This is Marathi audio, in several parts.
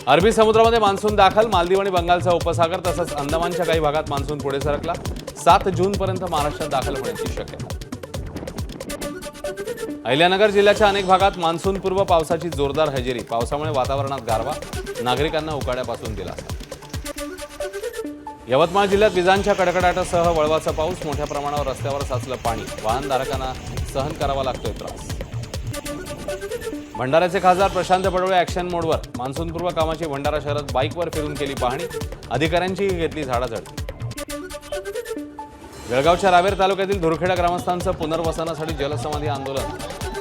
अरबी समुद्रामध्ये मान्सून दाखल, मालदीव आणि बंगालचा उपसागर तसंच अंदमानच्या काही भागात मान्सून पुढे सरकला। 7 जूनपर्यंत महाराष्ट्रात दाखल होण्याची शक्यता। अहिल्यानगर जिल्ह्याच्या अनेक भागात मान्सूनपूर्व पावसाची जोरदार हजेरी, पावसामुळे वातावरणात गारवा, नागरिकांना उकाड्यापासून दिलासा। यवतमाळ जिल्ह्यात विजांच्या कडकडाटासह वळवाचा पाऊस, मोठ्या प्रमाणावर रस्त्यावर साचलं पाणी, वाहनधारकांना सहन करावा लागतोय त्रास। भंडाऱ्याचे खासदार प्रशांत पडोळे ॲक्शन मोडवर, मान्सूनपूर्व कामाची भंडारा शहरात बाईकवर फिरून केली पाहणी, अधिकाऱ्यांची घेतली झाडाझडती। जळगावच्या रावेर तालुक्यातील धुरखेडा ग्रामस्थांचं पुनर्वसनासाठी जलसमाधी आंदोलन,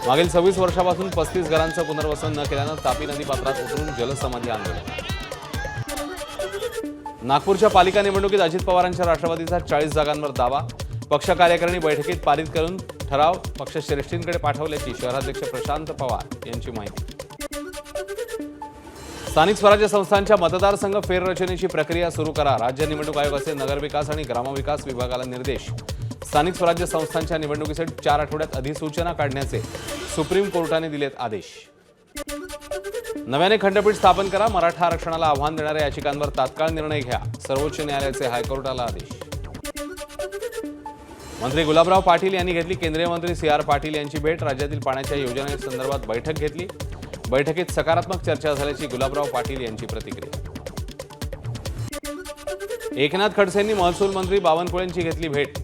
मागील 26 वर्षापासून 35 घरांचं पुनर्वसन न केल्यानं तापी नदी पात्रात उतरून जलसमाधी आंदोलन। नागपूरच्या पालिका निवडणुकीत अजित पवारांच्या राष्ट्रवादीचा 40 जागांवर दावा, पक्ष कार्यकारिणी बैठकीत पारित करून ठराव पक्षश्रेष्ठींकडे पाठवल्याची शहराध्यक्ष प्रशांत पवार यांची माहिती। स्थानिक स्वराज्य संस्थांच्या मतदारसंघ फेररचनेची प्रक्रिया सुरू करा, राज्य निवडणूक आयोगाचे नगरविकास आणि ग्रामविकास विभागाला निर्देश। स्थानिक स्वराज्य संस्थांच्या निवडणुकीसाठी 4 आठवड्यात अधिसूचना काढण्याचे सुप्रीम कोर्टाने दिलेत आदेश। नव्याने खंडपीठ स्थापन करा, मराठा आरक्षणाला आव्हान देणाऱ्या याचिकांवर तात्काळ निर्णय घ्या, सर्वोच्च न्यायालयाचे हायकोर्टाला आदेश। मंत्री गुलाबराव पाटील यांनी घेतली केंद्रीय मंत्री CR पाटील यांची भेट, राज्यातील पाण्याच्या योजनेसंदर्भात बैठक घेतली, बैठकीत सकारात्मक चर्चा झाल्याची गुलाबराव पाटील यांची प्रतिक्रिया। एकनाथ खडसेंनी महसूल मंत्री बावनकुळेंची घेतली भेट,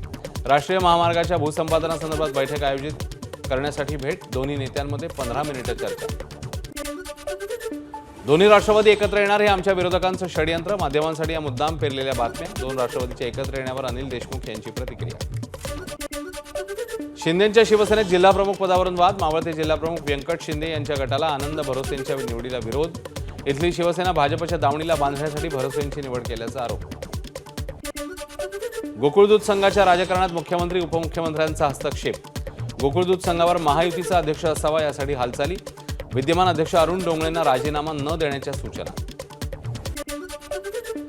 राष्ट्रीय महामार्गाच्या भूसंपादनासंदर्भात बैठक आयोजित करण्यासाठी भेट, दोन्ही नेत्यांमध्ये 15 मिनिटं चर्चा। दोन्ही राष्ट्रवादी एकत्र येणार हे आमच्या विरोधकांचं षडयंत्र, माध्यमांसाठी या मुद्दाम पेरलेल्या बातम्या, 2 राष्ट्रवादीच्या एकत्र येण्यावर अनिल देशमुख यांची प्रतिक्रिया। शिंदेंच्या शिवसेनेत जिल्हाप्रमुख पदावरून वाद, मावळते जिल्हाप्रमुख व्यंकट शिंदे यांच्या गटाला आनंद भरोसेंच्या निवडीला विरोध, इथली शिवसेना भाजपच्या दावणीला बांधण्यासाठी भरोसेंची निवड केल्याचा आरोप। गोकुळ दूध संघाच्या राजकारणात मुख्यमंत्री उपमुख्यमंत्र्यांचा हस्तक्षेप, गोकुळ दूध संघावर महायुतीचा अध्यक्ष असावा यासाठी हालचाली, विद्यमान अध्यक्ष अरुण डोंगळेंना राजीनामा न देण्याच्या सूचना।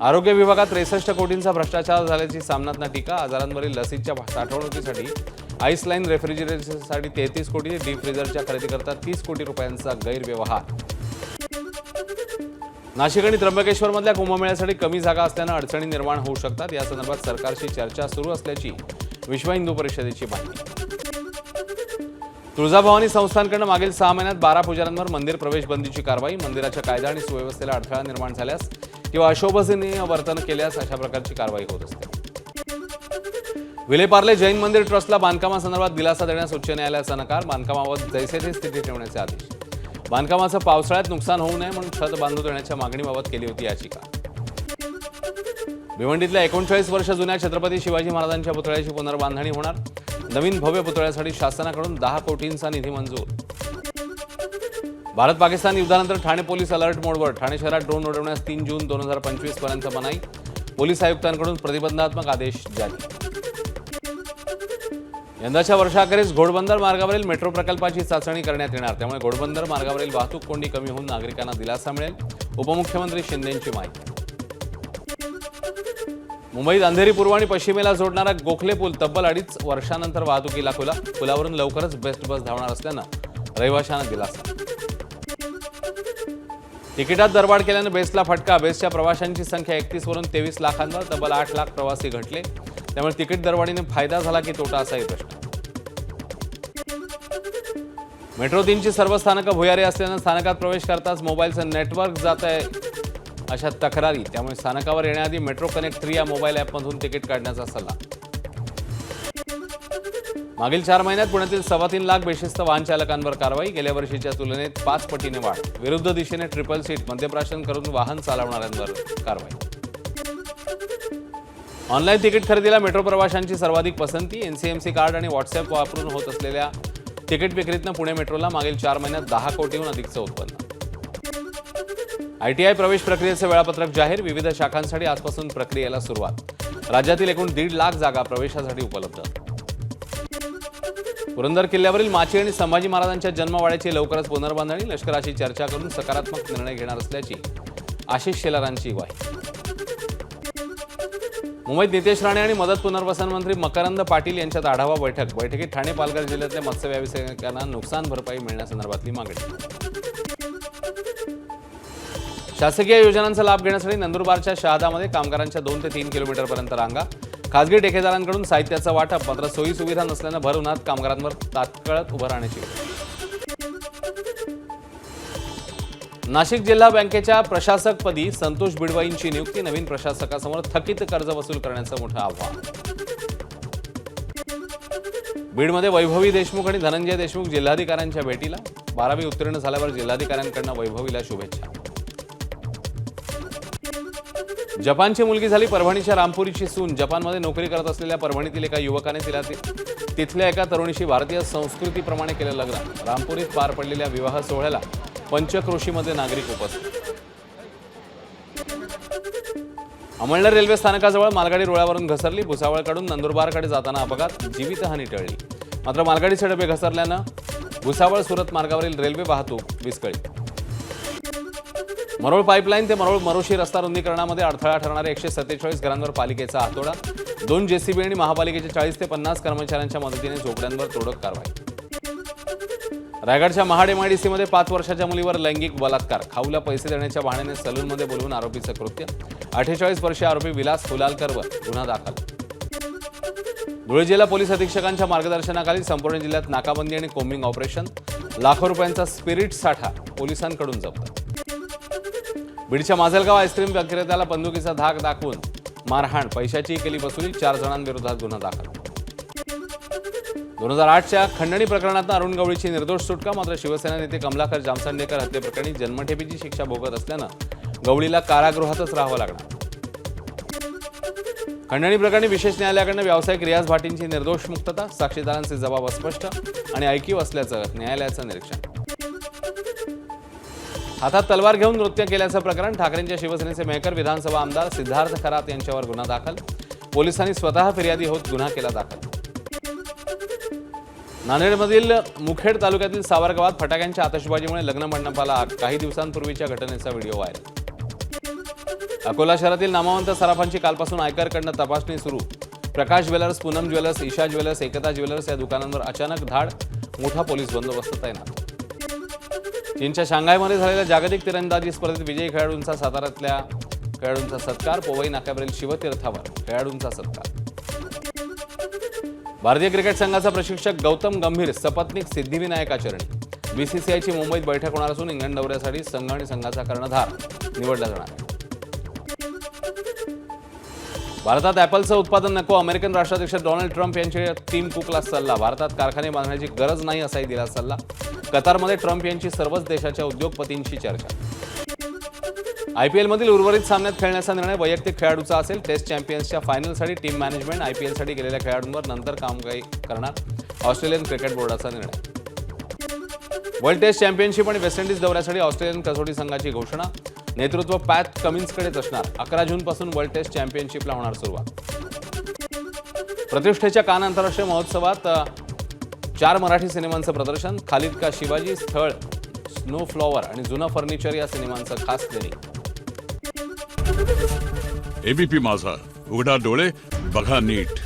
आरोग्य विभागात 63 कोटींचा भ्रष्टाचार झाल्याची सामनात्मक टीका, आजारांवरील लसीच्या साठवणुकीसाठी आईस लाईन रेफ्रिजरेटरसाठी 33 कोटी, डीप फ्रीजरच्या खरेदीकरता 30 कोटी रुपयांचा गैरव्यवहार। नाशिक आणि त्र्यंबकेश्वरमधल्या कुंभमेळ्यासाठी कमी जागा असल्यानं अडचणी निर्माण होऊ शकतात, या संदर्भात सरकारशी चर्चा सुरू असल्याची विश्व हिंदू परिषदेची माहिती। तुळजाभवानी संस्थानकडून मागील 6 महिन्यात 12 पुजाऱ्यांवर मंदिर प्रवेश बंदीची कारवाई, मंदिराच्या कायदा आणि सुव्यवस्थेला अडथळा निर्माण झाल्यास किंवा अशोभनीय वर्तन केल्यास अशा प्रकारची कारवाई होत असते। विलेपार्ले जैन मंदिर ट्रस्टला बांधकामासंदर्भात दिलासा देण्यास उच्च न्यायालयाचा नकार, बांधकामावर जैसे थे स्थिती ठेवण्याचे आदेश, बांधकामाचं पावसाळ्यात नुकसान होऊ नये म्हणून छत बांधू देण्याच्या मागणीबाबत केली होती याचिका। भिवंडीतल्या 39 वर्ष जुन्या छत्रपती शिवाजी महाराजांच्या पुतळ्याची पुनर्बांधणी होणार, नवीन भव्य पुतळ्यासाठी शासनाकडून 10 कोटींचा निधी मंजूर। भारत पाकिस्तान युद्धानंतर ठाणे पोलीस अलर्ट मोडवर, ठाणे शहरात ड्रोन उडवण्यास 3 जून 2025 पर्यंत मनाई, पोलीस आयुक्तांकडून प्रतिबंधात्मक आदेश जारी। यंदाच्या वर्षाअखेरीस घोडबंदर मार्गावरील मेट्रो प्रकल्पाची चाचणी करण्यात येणार, त्यामुळे घोडबंदर मार्गावरील वाहतूक कोंडी कमी होऊन नागरिकांना दिलासा मिळेल, उपमुख्यमंत्री शिंदेंची माहिती। मुंबईत अंधेरी पूर्व आणि पश्चिमेला जोडणारा गोखले पूल तब्बल 2.5 वर्षांनंतर वाहतुकीला खुला, पुलावरून लवकरच बेस्ट बस धावणार असल्यानं रहिवाशांना दिलासा। तिकिटात दरवाढ केल्यानं बेस्टला फटका, बेस्टच्या प्रवाशांची संख्या 31 वरून 23 लाखांवर, तब्बल 8 लाख प्रवासी घटले, त्यामुळे तिकीट दरवाढीने फायदा झाला की तोटा असाही प्रश्न। मेट्रो 3ची सर्व स्थानकं भुयारी असल्यानं स्थानकात प्रवेश करताच मोबाईलचं नेटवर्क जात आहे अशा तक्रारी, त्यामुळे स्थानकावर येण्याआधी मेट्रो कनेक्ट 3 या मोबाईल ॲपमधून तिकीट काढण्याचा सल्ला। मागील 4 महिन्यात पुण्यातील 3.25 लाख बेशिस्त वाहन चालकांवर कारवाई, गेल्या वर्षीच्या तुलनेत 5 पटीने वाढ, विरुद्ध दिशेने ट्रिपल सीट मद्यप्राशन करून वाहन चालवणाऱ्यांवर कारवाई। ऑनलाईन तिकीट खरेदीला मेट्रो प्रवाशांची सर्वाधिक पसंती, NCMC कार्ड आणि व्हॉट्सअप वापरून होत असलेल्या तिकीट विक्रीतनं पुणे मेट्रोला मागील 4 महिन्यात 10 कोटीहून अधिकचं उत्पन्न। ITI प्रवेश प्रक्रियेचं वेळापत्रक जाहीर, विविध शाखांसाठी आजपासून प्रक्रियेला सुरुवात, राज्यातील एकूण 1.5 लाख जागा प्रवेशासाठी उपलब्ध। पुरंदर किल्ल्यावरील माची आणि संभाजी महाराजांच्या जन्मवाड्याची लवकरच पुनर्बांधणी, लष्कराशी चर्चा करून सकारात्मक निर्णय घेणार असल्याची आशिष शेलारांची ग्वाही। मुंबईत नितेश राणे आणि मदत पुनर्वसन मंत्री मकरंद पाटील यांच्यात आढावा बैठक, बैठकीत ठाणे पालघर जिल्ह्यातल्या मत्स्य व्यावसायिकांना नुकसान भरपाई मिळण्यासंदर्भातली मागणी। शासकीय योजनांचा लाभ घेण्यासाठी नंदुरबारच्या शहादामध्ये कामगारांच्या 2 ते 3 किलोमीटरपर्यंत रांगा. खासगी ठेकेदारांकडून साहित्याचं वाटप, मात्र सोयी सुविधा नसल्यानं भर उन्हात कामगारांवर तात्काळ उभं राहण्याची वेळ. नाशिक जिल्हा बँकेच्या प्रशासकपदी संतोष बिडवाईंची नियुक्ती. नवीन प्रशासकासमोर थकीत कर्ज वसूल करण्याचं मोठं आव्हान. बीडमध्ये वैभवी देशमुख आणि धनंजय देशमुख जिल्हाधिकाऱ्यांच्या भेटीला. 12वी उत्तीर्ण झाल्यावर जिल्हाधिकाऱ्यांकडून वैभवीला शुभेच्छा. जपानची मुलगी झाली परभणीच्या रामपुरीची सून. जपानमध्ये नोकरी करत असलेल्या परभणीतील एका युवकाने तिथल्या एका तरुणीशी भारतीय संस्कृतीप्रमाणे केलं लग्न. रामपुरीत पार पडलेल्या विवाह सोहळ्याला पंचक्रोशीमध्ये नागरिक उपस्थित. अमळनेर रेल्वे स्थानकाजवळ मालगाडी रुळावरून घसरली. भुसावळकडून नंदुरबारकडे जाताना अपघात, जीवितहानी टळली. मात्र मालगाडीचे डबे घसरल्यानं भुसावळ सुरत मार्गावरील रेल्वे वाहतूक विस्कळीत. मरोळ पाईपलाईन ते मरोळ मरोशी रस्ता रुंदीकरणामध्ये अडथळा ठरणाऱ्या 147 घरांवर पालिकेचा हातोडा. 2 जेसीबी आणि महापालिकेच्या 40 ते 50 कर्मचाऱ्यांच्या मदतीने झोपड्यांवर तोडक कारवाई. रायगडच्या महाड MIDCमध्ये 5 वर्षाच्या मुलीवर लैंगिक बलात्कार. खाऊला पैसे देण्याच्या बहाण्याने सलूनमध्ये बोलवून आरोपीचं कृत्य. 48 वर्षीय आरोपी विलास फुलालकरवर गुन्हा दाखल. धुळे जिल्हा पोलीस अधीक्षकांच्या मार्गदर्शनाखाली संपूर्ण जिल्ह्यात नाकाबंदी आणि कोम्बिंग ऑपरेशन. लाखो रुपयांचा स्पिरिट साठा पोलिसांकडून जप्त. बीडच्या माजलगाव आईस्क्रीम विक्रेत्याला बंदुकीचा धाक दाखवून मारहाण, पैशाची केली वसुली. 4 जणांविरोधात गुन्हा दाखल. 2008च्या खंडणी प्रकरणात अरुण गवळीची निर्दोष सुटका. मात्र शिवसेना नेते कमलाकर जामसंडेकर हत्येप्रकरणी जन्मठेपेची शिक्षा भोगत असल्यानं गवळीला कारागृहातच राहावं लागणार. खंडणी प्रकरणी विशेष न्यायालयाकडून व्यावसायिक रियाज भाटींची निर्दोष मुक्तता. साक्षीदारांचे जबाब अस्पष्ट आणि ऐकीव असल्याचं न्यायालयाचं निरीक्षण. हातात तलवार घेऊन नृत्य केल्याचं प्रकरण. ठाकरेंच्या शिवसेनेचे मेहकर विधानसभा आमदार सिद्धार्थ खरात यांच्यावर गुन्हा दाखल. पोलिसांनी स्वतः फिर्यादी होत गुन्हा केला दाखल. नांदेडमधील मुखेड तालुक्यातील सावरगावात फटाक्यांच्या आतषबाजीमुळे लग्न मंडपाला आग. काही दिवसांपूर्वीच्या घटनेचा व्हिडिओ व्हायरल. अकोला शहरातील नामवंत सराफांची कालपासून आयकरकडनं तपासणी सुरू. Prakash jewellers, Poonam jewellers, Isha jewellers, Ekta jewellers या दुकानांवर अचानक धाड. मोठा पोलीस बंदोबस्त तैनात. चीनच्या शांघायमध्ये झालेल्या जागतिक तिरंदाजी स्पर्धेत विजयी खेळाडूंचा साताऱ्यातल्या खेळाडूंचा सत्कार. पोवई नाक्यावरील शिवतीर्थावर खेळाडूंचा सत्कार. भारतीय क्रिकेट संघाचा प्रशिक्षक गौतम गंभीर सपत्नीक सिद्धिविनायकाचरणी. BCCIची मुंबईत बैठक होणार असून इंग्लंड दौऱ्यासाठी संघ आणि संघाचा कर्णधार निवडला जाणार आहे. भारतात ॲपलचं उत्पादन नको. अमेरिकन राष्ट्राध्यक्ष डोनाल्ड ट्रम्प यांची टीम कुकला सल्ला. भारतात कारखाने बांधण्याची गरज नाही असाही दिला सल्ला. कतारमध्ये ट्रम्प यांची सर्वच देशाच्या उद्योगपतींशी चर्चा. IPL मधील उर्वरित सामन्यात खेळण्याचा निर्णय वैयक्तिक खेळाडूचा असेल. टेस्ट चॅम्पियन्सच्या फायनलसाठी टीम मॅनेजमेंट IPL साठी गेलेल्या खेळाडूंवर नंतर कामगाई करणार. ऑस्ट्रेलियन क्रिकेट बोर्डाचा निर्णय. वर्ल्ड टेस्ट चॅम्पियनशिप आणि वेस्ट इंडिज दौऱ्यासाठी ऑस्ट्रेलियन कसोटी संघाची घोषणा. नेतृत्व पॅट कमिन्सकडेच असणार. 11 जूनपासून वर्ल्ड टेस्ट चॅम्पियनशिपला होणार सुरुवात. प्रतिष्ठेच्या कान आंतरराष्ट्रीय महोत्सवात 4 मराठी सिनेमांचं प्रदर्शन. खालिद का शिवाजी, स्थळ, स्नो फ्लॉवर आणि जुनं फर्निचर या सिनेमांचं खास स्क्रीनिंग. ABP माझा, उघडा डोळे बघा नीट.